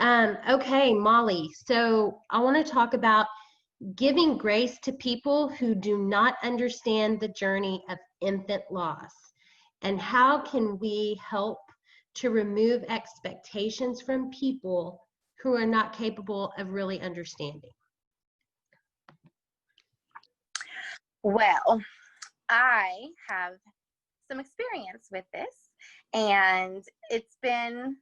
Okay, Molly. So I want to talk about giving grace to people who do not understand the journey of infant loss. And how can we help to remove expectations from people who are not capable of really understanding? Well, I have some experience with this, and it's been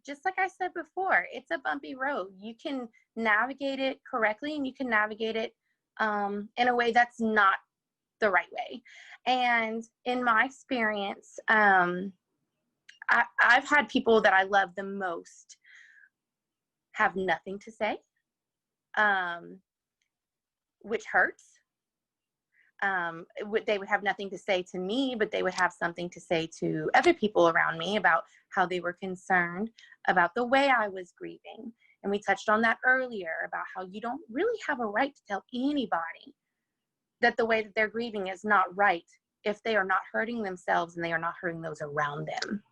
just like I said before, it's a bumpy road. You can navigate it correctly, and you can navigate it in a way that's not the right way. And in my experience, I've had people that I love the most have nothing to say, which hurts. They would have nothing to say to me, but they would have something to say to other people around me about how they were concerned about the way I was grieving. And we touched on that earlier about how you don't really have a right to tell anybody that the way that they're grieving is not right if they are not hurting themselves and they are not hurting those around them.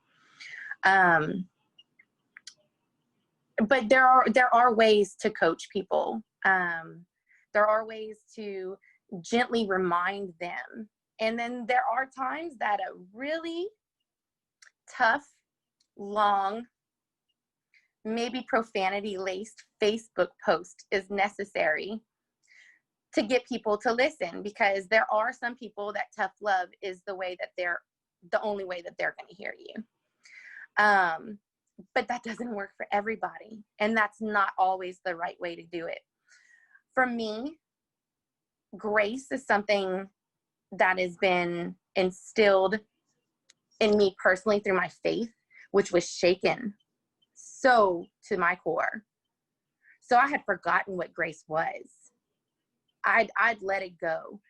But there are ways to coach people. There are ways to gently remind them. And then there are times that a really tough, long, maybe profanity-laced Facebook post is necessary to get people to listen, because there are some people that tough love is the only way that they're going to hear you. But that doesn't work for everybody, and that's not always the right way to do it. For me, grace is something that has been instilled in me personally through my faith, which was shaken so to my core. So I had forgotten what grace was. I'd let it go.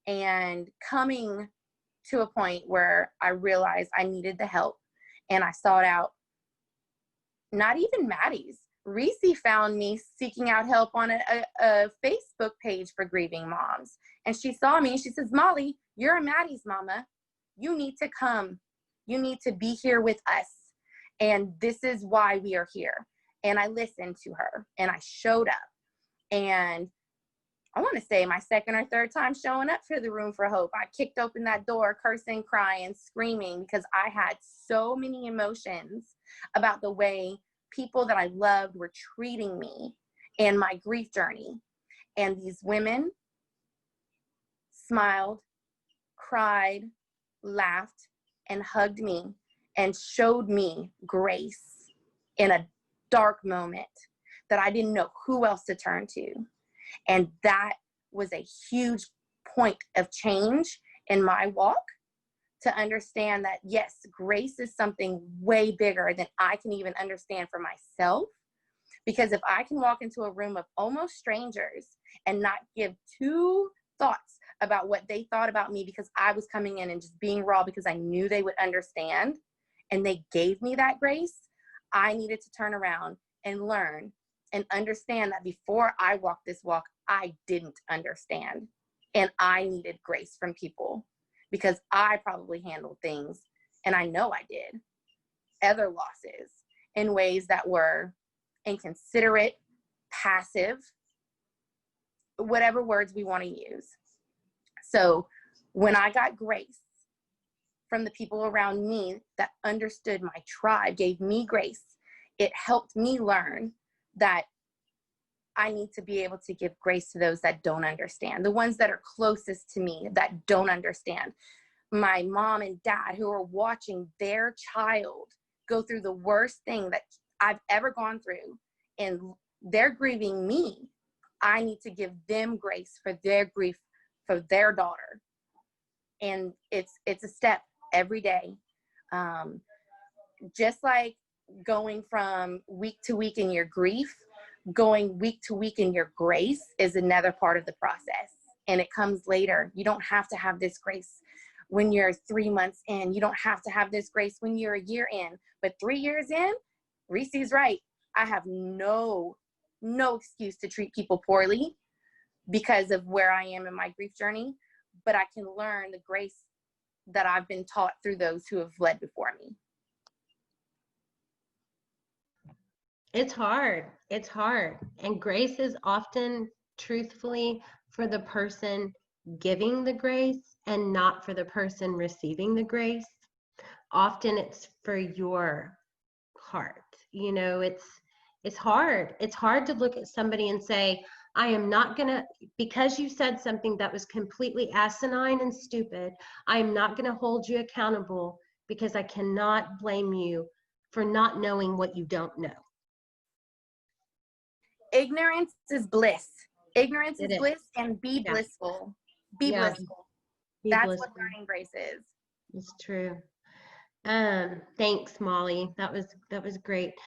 And coming to a point where I realized I needed the help, and I sought out not even Maddie's. Reese found me seeking out help on a Facebook page for grieving moms. And she saw me and she says, Molly, you're a Maddie's mama. You need to come. You need to be here with us. And this is why we are here. And I listened to her and I showed up. And I want to say my second or third time showing up for the Room for Hope, I kicked open that door, cursing, crying, screaming, because I had so many emotions about the way people that I loved were treating me in my grief journey. And these women smiled, cried, laughed, and hugged me and showed me grace in a dark moment that I didn't know who else to turn to. And that was a huge point of change in my walk, to understand that, yes, grace is something way bigger than I can even understand for myself. Because if I can walk into a room of almost strangers and not give two thoughts about what they thought about me, because I was coming in and just being raw because I knew they would understand, and they gave me that grace, I needed to turn around and learn and understand that before I walked this walk, I didn't understand. And I needed grace from people, because I probably handled things, and I know I did, other losses in ways that were inconsiderate, passive, whatever words we want to use. So when I got grace from the people around me that understood my tribe, gave me grace, it helped me learn that I need to be able to give grace to those that don't understand, the ones that are closest to me that don't understand. My mom and dad who are watching their child go through the worst thing that I've ever gone through, and they're grieving me. I need to give them grace for their grief for their daughter. And it's a step every day. Just like going from week to week in your grief, going week to week in your grace is another part of the process. And it comes later. You don't have to have this grace when you're 3 months in. You don't have to have this grace when you're a year in. But 3 years in, Reese's right. I have no excuse to treat people poorly because of where I am in my grief journey. But I can learn the grace that I've been taught through those who have led before me. It's hard. It's hard. And grace is often, truthfully, for the person giving the grace and not for the person receiving the grace. Often it's for your heart. You know, it's hard. It's hard to look at somebody and say, I am not gonna, because you said something that was completely asinine and stupid, I am not gonna hold you accountable because I cannot blame you for not knowing what you don't know. Ignorance is bliss. Ignorance It is is. bliss, and be Yeah. blissful. Be Yeah. blissful. Be That's what blissful. learning grace is. It's true. Thanks, Molly. That was great.